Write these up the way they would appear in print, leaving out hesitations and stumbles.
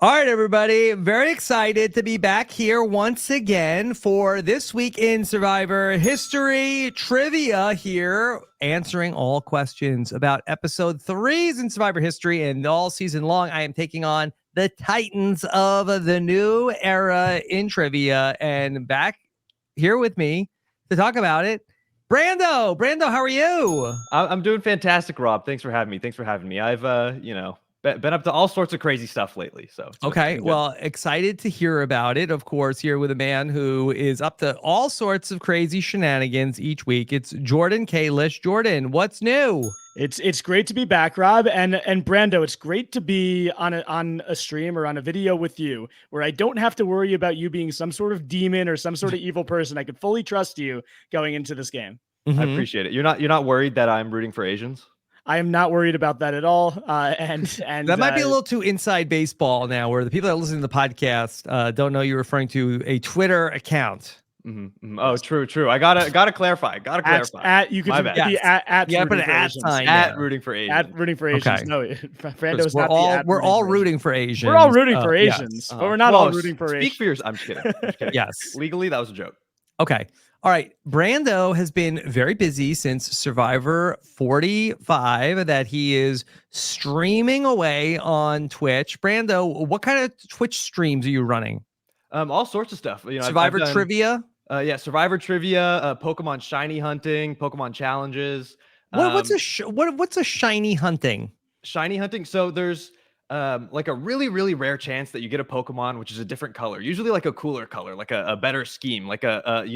All right, everybody. Very excited to be back here once again for This Week in Survivor History Trivia here, answering all questions about episode 3s in Survivor history. And all season long, I am taking on the Titans of the new era in trivia. And back here with me to talk about it, Brando. Brando, how are you? I'm doing fantastic, Rob. Thanks for having me. I've, been up to all sorts of crazy stuff lately. So okay, well, excited to hear about it. Of course, here with a man who is up to all sorts of crazy shenanigans each week. It's Jordan Kalish. Jordan, what's new? It's great to be back, Rob, and Brando. It's great to be on a stream or on a video with you, where I don't have to worry about you being some sort of demon or some sort of evil person. I can fully trust you going into this game. I appreciate it. You're not worried that I'm rooting for Asians? I am not worried about that at all. And that might be a little too inside baseball now, where the people that listen to the podcast don't know you're referring to a Twitter account. Oh, true. I gotta clarify. You can put an at sign at rooting for Asians. At rooting for Asians. Okay. No, Brando's not we're all rooting for Asians. We're all rooting for Asians, but we're not all rooting for Asians. Speak for yourself. I'm just kidding. Yes. Legally, that was a joke. Okay. All right. Brando has been very busy since Survivor 45 that he is streaming away on Twitch. Brando, what kind of Twitch streams are you running? All sorts of stuff. Survivor Trivia? Survivor Trivia, Pokemon shiny hunting, Pokemon challenges. What's a shiny hunting? Shiny hunting. So there's like a really, really rare chance that you get a Pokemon which is a different color, usually like a cooler color, like a better scheme, like a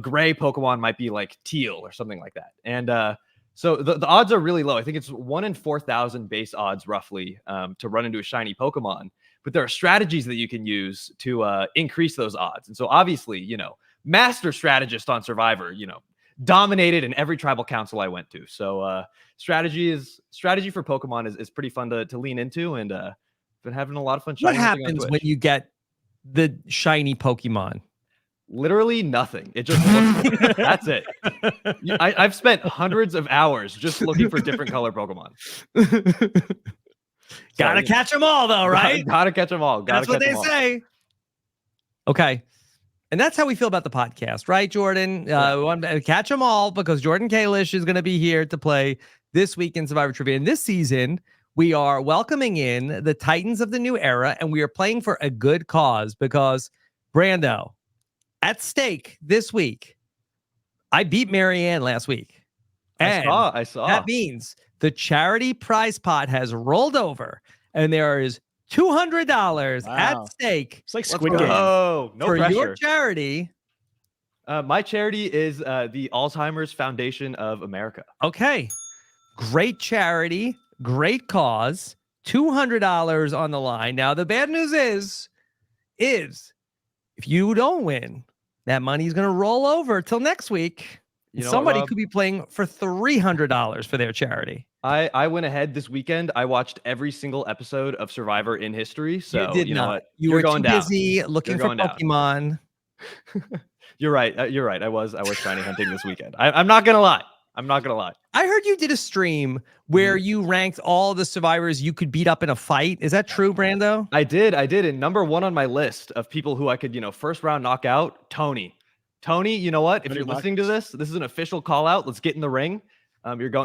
gray Pokemon might be like teal or something like that. And so the odds are really low. I think it's 1 in 4,000 base odds roughly to run into a shiny Pokemon. But there are strategies that you can use to increase those odds. And so obviously, master strategist on Survivor, dominated in every tribal council I went to. So strategy for Pokemon is pretty fun to lean into, and been having a lot of fun. What happens when you get the shiny Pokemon? Literally nothing. It just looks that's it. I've spent hundreds of hours just looking for different color Pokemon. Gotta catch them all, though, right? Gotta catch them all. That's what they say. Okay. And that's how we feel about the podcast, right, Jordan? We want to catch them all because Jordan Kalish is going to be here to play This Week in Survivor Trivia. And this season, we are welcoming in the Titans of the new era, and we are playing for a good cause because, Brando, at stake this week, I beat Maryanne last week. And I saw. That means the charity prize pot has rolled over, and there is $200 at stake. It's like Squid Game. Oh, no pressure. Your charity. My charity is the Alzheimer's Foundation of America. Okay. Great charity. Great cause. $200 on the line. Now, the bad news is if you don't win, that money is going to roll over till next week. Somebody could be playing for $300 for their charity. I went ahead this weekend. I watched every single episode of Survivor in history. So you know what? You were too busy looking for Pokemon. You're right. I was shiny hunting this weekend. I'm not gonna lie. I heard you did a stream where you ranked all the survivors you could beat up in a fight. Is that true, Brando? I did. And number 1 on my list of people who I could, first round knockout, Tony. You know what? If you're listening to this is an official call out. Let's get in the ring.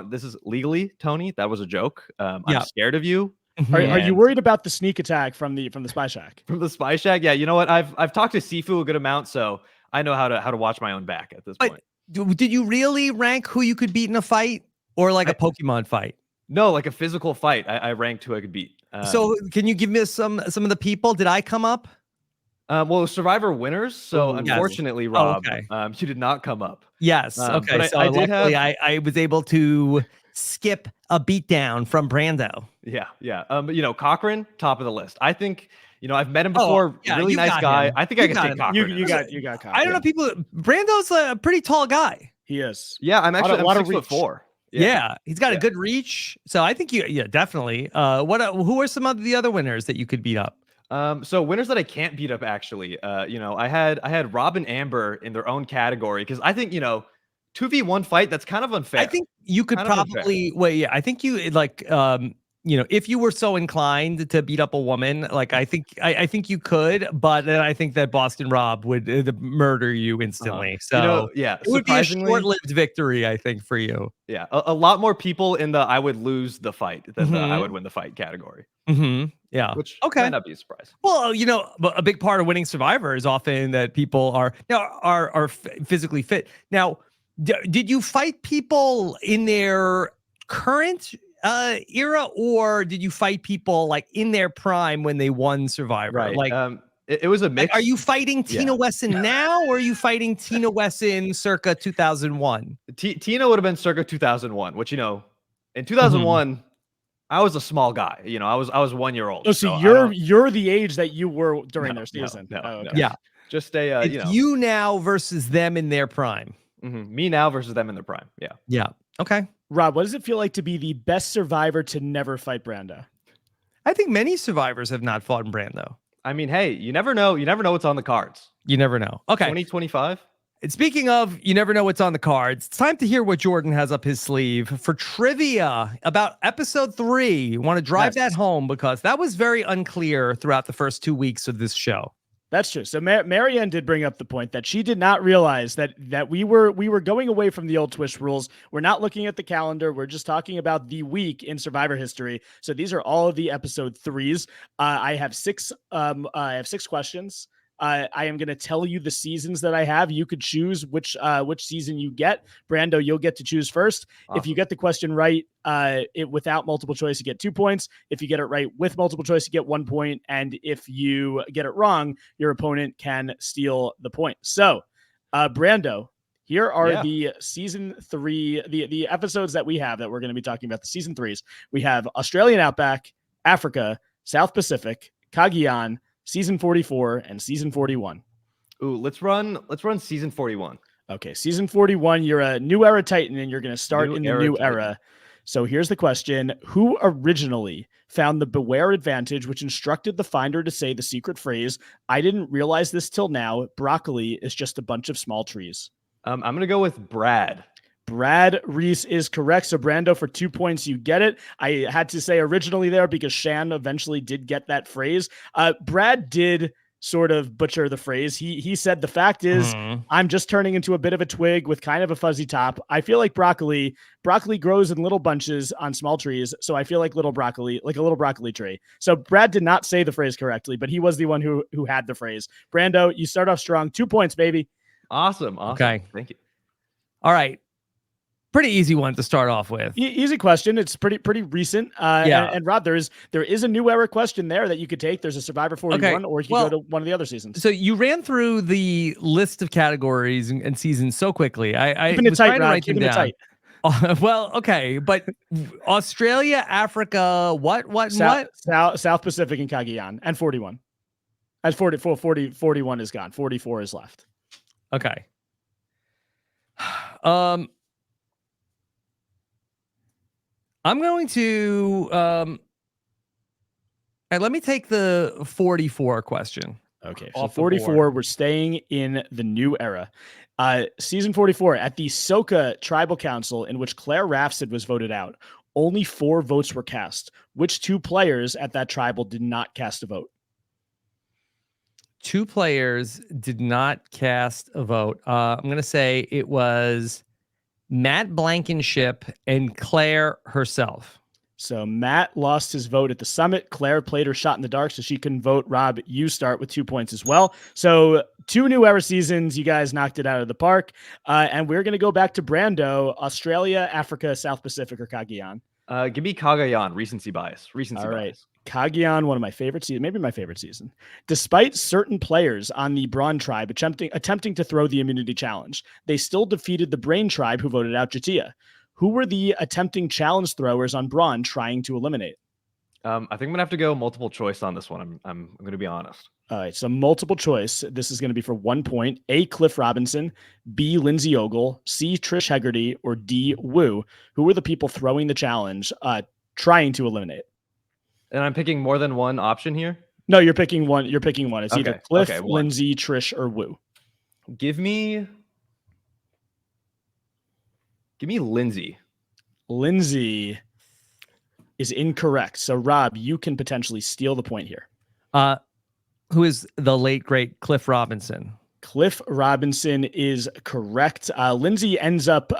This is legally, Tony. That was a joke. I'm scared of you. Are you worried about the sneak attack from the Spy Shack? From the Spy Shack? Yeah, you know what? I've talked to Sifu a good amount, so I know how to watch my own back at this point. Did you really rank who you could beat in a fight, or like a Pokemon fight? No, like a physical fight. I ranked who I could beat. So can you give me some of the people? Did I come up? Well, Survivor winners. So unfortunately, Rob, you did not come up. Yes. Okay. So luckily, I was able to skip a beatdown from Brando. Yeah. Cochran, top of the list. I think. I've met him before. Really nice guy. I think I can take Cochran. You got Cochran. I don't know people. Brando's a pretty tall guy. He is. Yeah, I'm 6'4". Yeah, he's got a good reach. So I think definitely. Who are some of the other winners that you could beat up? So winners that I can't beat up actually. I had Rob and Amber in their own category because I think 2v1 fight, that's kind of unfair. I think you could probably I think you if you were so inclined to beat up a woman, like I think you could, but then I think that Boston Rob would murder you instantly. So yeah, it would be a surprisingly, short-lived victory, I think, for you. yeah, a lot more people in the I would lose the fight than the I Mhm. would win the fight category, Yeah. which Okay. might not be a surprise. Well, a big part of winning Survivor is often that people are physically fit. Now, did you fight people in their current era, or did you fight people like in their prime when they won Survivor? Right. Like, It was a mix. are you fighting Tina Yeah. Wesson now, or are you fighting Tina Wesson circa 2001? Tina would have been circa 2001, which in 2001. I was a small guy. I was 1 year old. Oh, so you're the age that you were during their season. No. Okay. Yeah. Just a It's you now versus them in their prime. me now versus them in their prime. Yeah. Yeah. Okay. Rob, what does it feel like to be the best survivor to never fight Brando? I think many survivors have not fought in Brando. I mean, hey, you never know. You never know what's on the cards. You never know. Okay. 2025. And speaking of, you never know what's on the cards. It's time to hear what Jordan has up his sleeve for trivia about episode 3. Want to drive that home because that was very unclear throughout the first 2 weeks of this show. That's true. So Maryanne did bring up the point that she did not realize that we were going away from the old TWISH rules. We're not looking at the calendar. We're just talking about the week in Survivor history. So these are all of the episode 3s. I have 6 questions. I am going to tell you the seasons that I have. You could choose which season you get. Brando, you'll get to choose first. Awesome. If you get the question right, without multiple choice, you get 2 points. If you get it right with multiple choice, you get 1 point. And if you get it wrong, your opponent can steal the point. So, Brando, here are the season 3, the episodes that we have that we're going to be talking about, the season 3s. We have Australian Outback, Africa, South Pacific, Cagayan, season 44 and season 41. Ooh, let's run season 41. Okay, season 41, you're a new era Titan and you're going to start in the new era. So here's the question. Who originally found the beware advantage, which instructed the finder to say the secret phrase, "I didn't realize this till now, broccoli is just a bunch of small trees"? I'm going to go with Brad. Brad Reese is correct. So Brando, for 2 points, you get it. I had to say originally there because Shan eventually did get that phrase. Brad did sort of butcher the phrase. He said the fact is I'm just turning into a bit of a twig with kind of a fuzzy top. I feel like broccoli grows in little bunches on small trees. So I feel like a little broccoli tree. So Brad did not say the phrase correctly, but he was the one who had the phrase. Brando, you start off strong. 2 points, baby. Awesome. Okay. Thank you. All right. Pretty easy one to start off with. Easy question. It's pretty recent. And Rob, there is a new era question there that you could take. There's a Survivor 41, or you could go to one of the other seasons. So you ran through the list of categories and seasons so quickly. I keeping it was tight, trying to Rob. write them down. Well, okay, but Australia, Africa, what? South Pacific and Cagayan, and 41. As 41 is gone. 44 is left. Okay. I'm going to let me take the 44 question. Okay, so 44, we're staying in the new era. Season 44, at the Soka Tribal Council, in which Claire Rafson was voted out, only 4 votes were cast. Which 2 players at that tribal did not cast a vote? 2 players did not cast a vote. I'm going to say it was Matt Blankenship and Claire herself. So Matt lost his vote at the summit. Claire played her shot in the dark, so she couldn't vote. Rob, you start with 2 points as well. So 2 new era seasons. You guys knocked it out of the park. And we're going to go back to Brando, Australia, Africa, South Pacific, or Cagayan. Give me Cagayan, recency bias. All right. Cagayan, one of my favorite seasons, maybe my favorite season. Despite certain players on the Brawn tribe attempting to throw the immunity challenge, they still defeated the Brain tribe, who voted out Jatia. Who were the attempting challenge throwers on Brawn trying to eliminate? I think I'm going to have to go multiple choice on this one. I'm going to be honest. All right, so multiple choice. This is going to be for 1 point. A, Cliff Robinson, B, Lindsay Ogle, C, Trish Hegarty, or D, Wu. Who were the people throwing the challenge, trying to eliminate? And I'm picking more than one option here? No, you're picking one. It's either Cliff, Lindsay, Trish, or Wu. Give me Lindsay. Lindsay. is incorrect. So Rob, you can potentially steal the point here. Who is the late great Cliff Robinson? Cliff Robinson is correct. Lindsay ends up.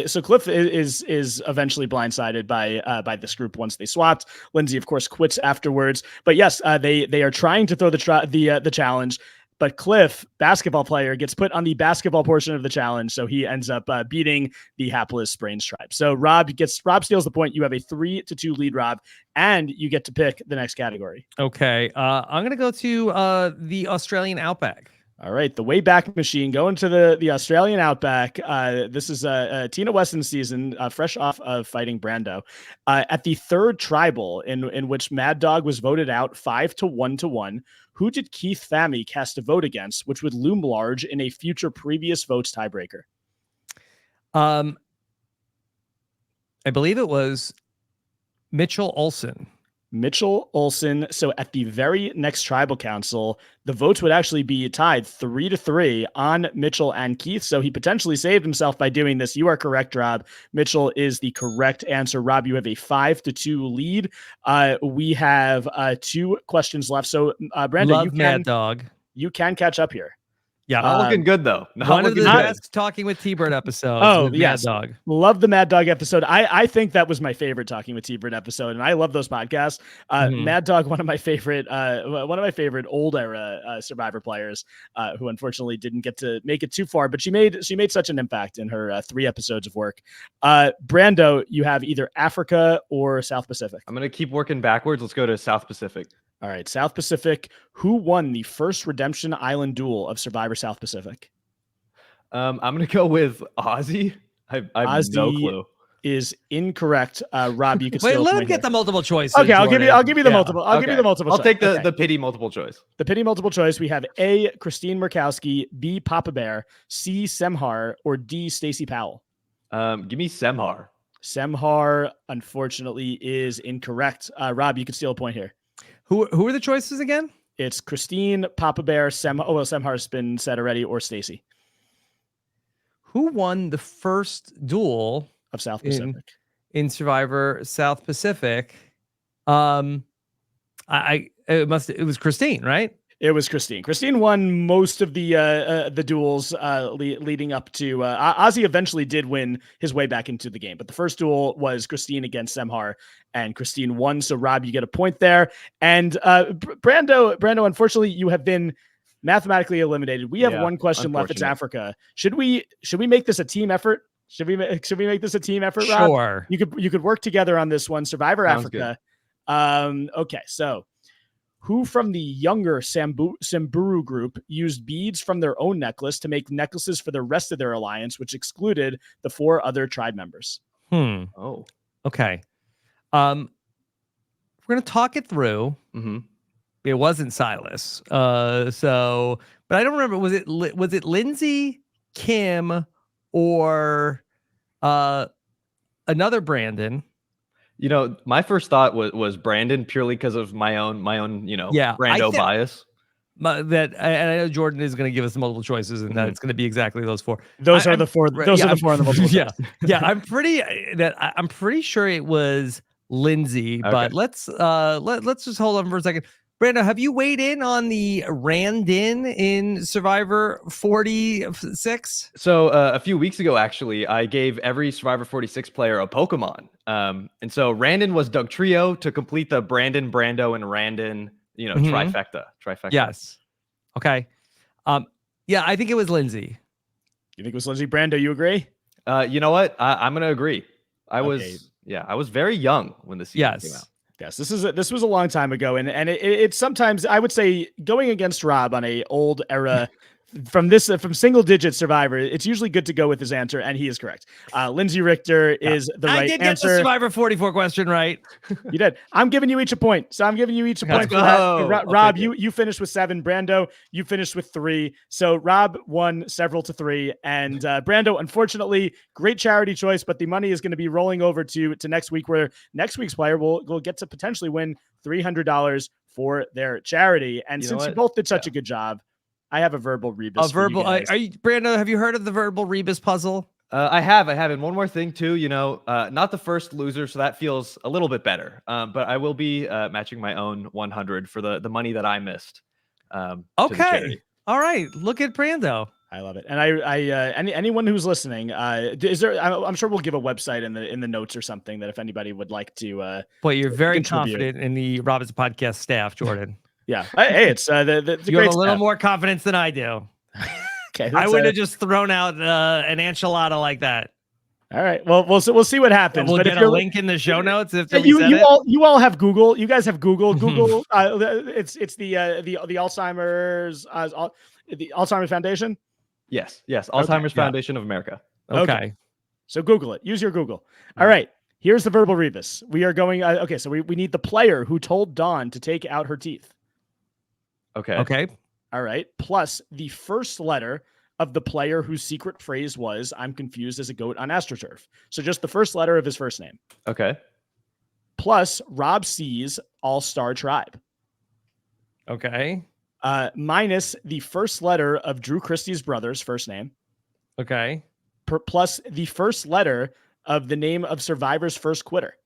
So Cliff is eventually blindsided by this group once they swapped. Lindsay, of course, quits afterwards. But yes, they are trying to throw the challenge. But Cliff, basketball player, gets put on the basketball portion of the challenge, so he ends up beating the hapless Brains tribe. So Rob steals the point. You have a 3-2 lead, Rob, and you get to pick the next category. Okay, I'm gonna go to the Australian Outback. All right, the Wayback Machine going to the Australian Outback. This is Tina Weston's season, fresh off of fighting Brando. At the third tribal, in which Mad Dog was voted out 5-1-1, who did Keith Fammy cast a vote against, which would loom large in a future previous votes tiebreaker? I believe it was Mitchell Olsen. Mitchell Olsen. So at the very next tribal council, the votes would actually be tied 3-3 on Mitchell and Keith. So he potentially saved himself by doing this. You are correct, Rob. Mitchell is the correct answer. Rob, you have a 5-2 lead. We have 2 questions left. So Brando, Mad Dog. You can catch up here. Yeah, not looking good though. One of the best Talking with T-Bird episodes. Oh, yes. Mad Dog. Love the Mad Dog episode. I think that was my favorite Talking with T-Bird episode, and I love those podcasts. Mad Dog, one of my favorite old era Survivor players, who unfortunately didn't get to make it too far, but she made such an impact in her 3 episodes of work. Brando, you have either Africa or South Pacific. I'm gonna keep working backwards. Let's go to South Pacific. All right, South Pacific. Who won the first Redemption Island duel of Survivor South Pacific? I'm gonna go with Ozzy. I have no clue. Is incorrect. Rob, you can wait. Still Let him get the multiple choice. Okay, I'll give you the multiple. I'll give you the multiple. I'll take the pity multiple choice. The pity multiple choice. We have A, Christine Murkowski, B, Papa Bear, C, Semhar, or D, Stacey Powell. Give me Semhar. Semhar, unfortunately, is incorrect. Rob, you can steal a point here. Who are the choices again? It's Christine, Papa Bear, Semhar's been said already, or Stacey. Who won the first duel of South Pacific in Survivor South Pacific? It was Christine, right? It was Christine. Christine won most of the duels leading up to Ozzy. Eventually did win his way back into the game, but the first duel was Christine against Semhar, and Christine won. So Rob, you get a point there. And Brando, unfortunately, you have been mathematically eliminated. We have one question left. It's Africa. Should we make this a team effort? Should we make this a team effort, Rob? Sure. You could work together on this one. Survivor Sounds Africa. Okay, so. Who from the younger Samburu group used beads from their own necklace to make necklaces for the rest of their alliance, which excluded the 4 other tribe members? Oh, okay. We're gonna talk it through. Mm-hmm. It wasn't Silas. But I don't remember. Was it Lindsay, Kim, or another Brandon? You know, my first thought was Brandon purely because of my own Brando bias. And I know Jordan is going to give us multiple choices, and that it's going to be exactly those 4. Those are the 4. Those are the 4 on the multiple choice. Yeah. I'm pretty sure it was Lindsay, okay. But let's just hold on for a second. Brando, have you weighed in on the Randin in Survivor 46? So a few weeks ago, actually, I gave every Survivor 46 player a Pokemon. And so Randon was Doug Trio to complete the Brandon, Brando, and Randon, trifecta. Yes. Okay. Yeah, I think it was Lindsay. You think it was Lindsay? Brando, you agree? You know what? I'm going to agree. I was very young when the season came out. Yes, this was a long time ago, and it's sometimes, I would say, going against Rob on a old era from single digit Survivor, it's usually good to go with his answer, and he is correct. Lindsay Richter is the right answer. I did get the Survivor 44 question right. You did. I'm giving you each a point. So I'm giving you each a point for that. Rob, you finished with 7. Brando, you finished with 3. So Rob won several to 3. And Brando, unfortunately, great charity choice, but the money is going to be rolling over to next week, where next week's player will get to potentially win $300 for their charity. And since you both did such a good job, I have a verbal rebus. Brando, have you heard of the verbal rebus puzzle? I have. And one more thing too, not the first loser, so that feels a little bit better. But I will be matching my own 100 for the money that I missed. To the Okay. charity. All right. Look at Brando. I love it. And anyone who's listening, is there? I'm sure we'll give a website in the notes or something that if anybody would like to. Boy, you're very contribute. confident in the Roberts Podcast staff, Jordan. Yeah. Hey, it's the you great have a little staff. more confidence than I do. Okay, I would have just thrown out an enchilada like that. All right. Well, we'll see what happens. We'll but get if a link in the show notes. If you all have Google. You guys have Google. Google. It's the Alzheimer's the Alzheimer's Foundation. Yes. Alzheimer's Foundation of America. Okay. So Google it. Use your Google. All right. Here's the verbal rebus. We are going. Okay. So we need the player who told Dawn to take out her teeth. Okay. All right. Plus the first letter of the player whose secret phrase was, "I'm confused as a goat on AstroTurf." So just the first letter of his first name. Okay. Plus Rob C's All-Star Tribe. Okay. Minus the first letter of Drew Christie's brother's first name. Okay. Plus the first letter of the name of Survivor's first quitter.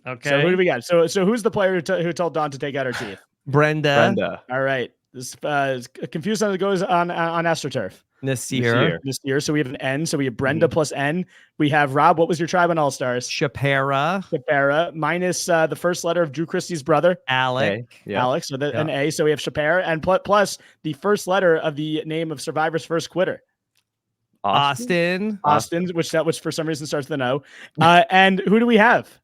Okay. So who do we got? So who's the player who told Dawn to take out her teeth? Brenda. All right. This confused on it goes on AstroTurf. Nasir. So we have an N. So we have Brenda plus N. We have Rob. What was your tribe on All Stars? Shapera. Minus the first letter of Drew Christie's brother. Alec. Alex. So an A. So we have Shapera. And plus the first letter of the name of Survivor's first quitter. Austin. Which for some reason starts with an O. And who do we have?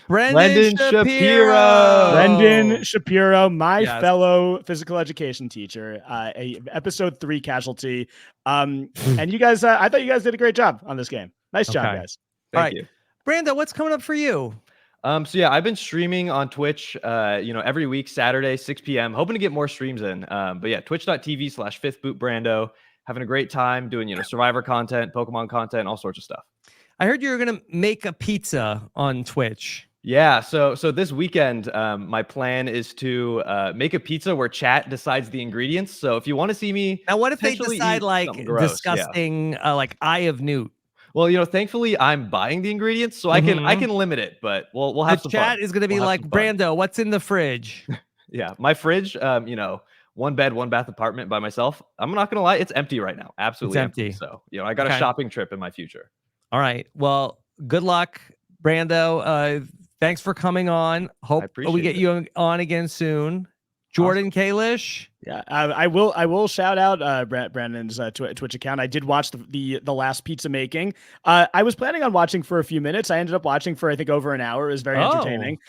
Brendan Shapiro. Brendan Shapiro, my fellow physical education teacher, episode 3 casualty. And you guys, I thought you guys did a great job on this game. Nice job, guys. Thank you. Brando, what's coming up for you? So I've been streaming on Twitch, every week, Saturday, 6 p.m. Hoping to get more streams in. Twitch.tv/5thbootbrando. Having a great time doing, Survivor content, Pokemon content, all sorts of stuff. I heard you were going to make a pizza on Twitch. Yeah, so this weekend, my plan is to make a pizza where chat decides the ingredients. So if you want to see me, now what if they decide disgusting, like Eye of Newt? Well, thankfully I'm buying the ingredients, so I can limit it. But we'll have some chat fun. is going to be like, Brando, what's in the fridge? Yeah, my fridge, one bed, one bath apartment by myself. I'm not gonna lie, it's empty right now. Absolutely empty. So I got a shopping trip in my future. All right. Well, good luck, Brando. Thanks for coming on. Hope we get you on again soon. Jordan Kalish. Yeah, I will shout out Brandon's Twitch account. I did watch the last pizza making. I was planning on watching for a few minutes. I ended up watching for I think over an hour. It was very entertaining.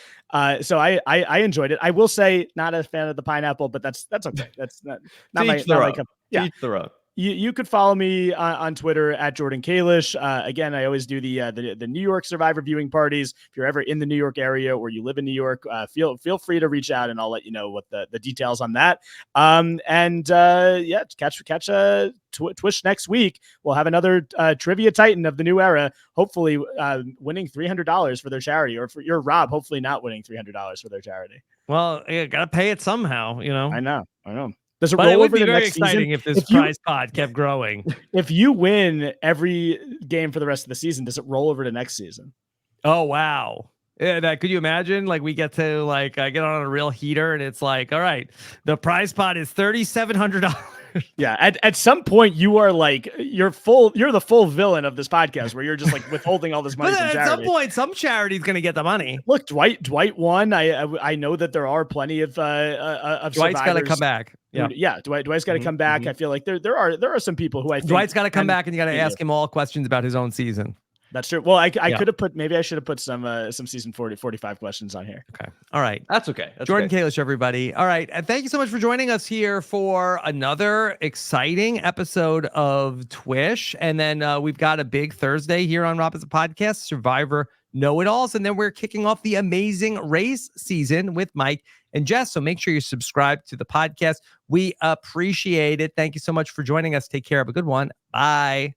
So I enjoyed it. I will say not a fan of the pineapple, but that's okay. That's not my cup. Yeah. Each their own. You could follow me on Twitter at Jordan Kalish. Again, I always do the New York Survivor viewing parties. If you're ever in the New York area or you live in New York, feel free to reach out and I'll let you know what the details on that. Catch Twish next week. We'll have another trivia titan of the new era. Hopefully, winning $300 for their charity, or for your Rob, hopefully not winning $300 for their charity. Well, you gotta pay it somehow, I know. Does it roll roll it would over be to very next exciting season? if this prize pod kept growing. If you win every game for the rest of the season, does it roll over to next season? Oh wow. Yeah, could you imagine? Like we get to get on a real heater and it's like, all right, the prize pot is $3,700. Yeah, at some point you are you're the full villain of this podcast where you're just withholding all this money from charity. At some point, some charity's going to get the money. Look, Dwight won. I know that there are plenty of Dwight's got to come back. Yeah, Dwight's got to come back. I feel like there are some people who I think Dwight's got to come back and you got to ask him all questions about his own season. That's true. Well, I could have maybe I should have put some season 45 questions on here. Okay. All right. That's okay. Jordan Kalish, everybody. All right. And thank you so much for joining us here for another exciting episode of TWISH. And then we've got a big Thursday here on RHAP as a podcast, Survivor Know-It-Alls. And then we're kicking off the amazing race season with Mike and Jess. So make sure you subscribe to the podcast. We appreciate it. Thank you so much for joining us. Take care. Have a good one. Bye.